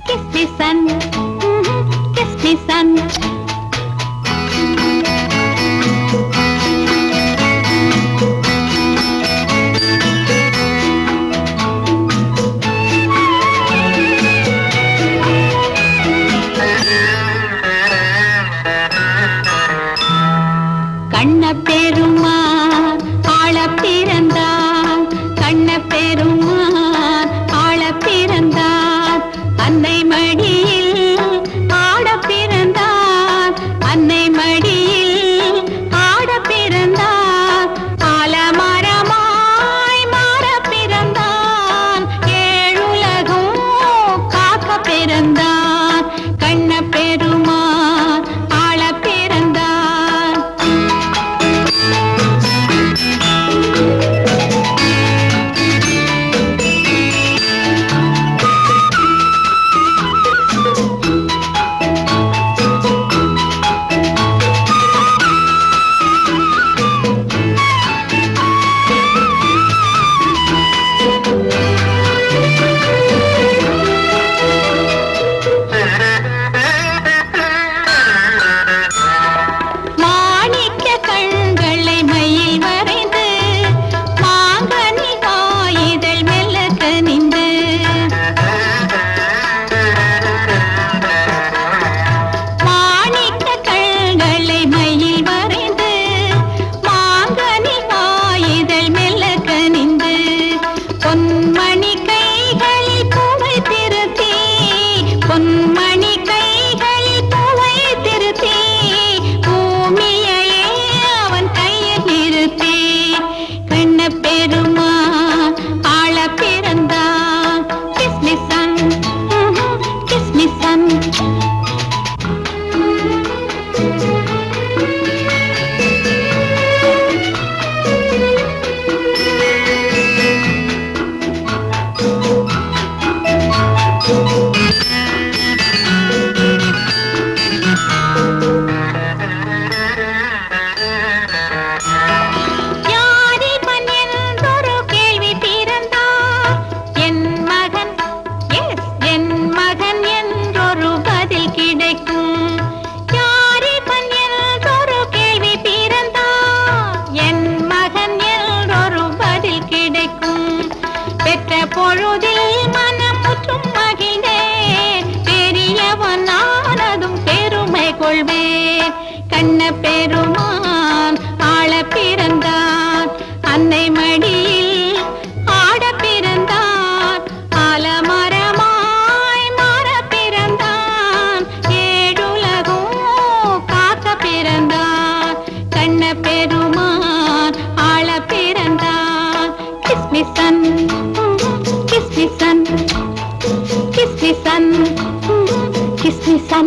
kiss me son, kiss me son. கண்ண பெருமான் ஆள பிறந்தார், கண்ண பெருமான் ஆள பிறந்தார், அன்னை மடியில் ஆட பிறந்தார், அன்னை மடியில் ஆட பிறந்தார், ஆலமரமாய் மாற பிறந்தான், ஏழுலகும் காக்க பிறந்தார், கண்ண பெருமான் ஆள பிறந்தார். பொன்மணி கைகளில் பூவை திருத்தி, பொன்மணி கைகளில் பூவை திருத்தி, பூமியையே அவன் கையில் நிறுத்தி, கண்ண பெருமான் ஆள பிறந்தான். Kiss me son, kiss me son. பொழுதில் மனம் முற்றும் மகிழ்ந்தேன், பெரியவனானதும் பெருமை கொள்வேன், கண்ண பெருமான் ஆள பிறந்தார், அன்னை மடியில் ஆட பிறந்தார், ஆலமரமாய் மாற பிறந்தான், ஏழுலகும் காக்க பிறந்தார், கண்ண பெருமான் ஆள பிறந்தார். Kiss me son, kiss me son, kiss me son, kiss me son.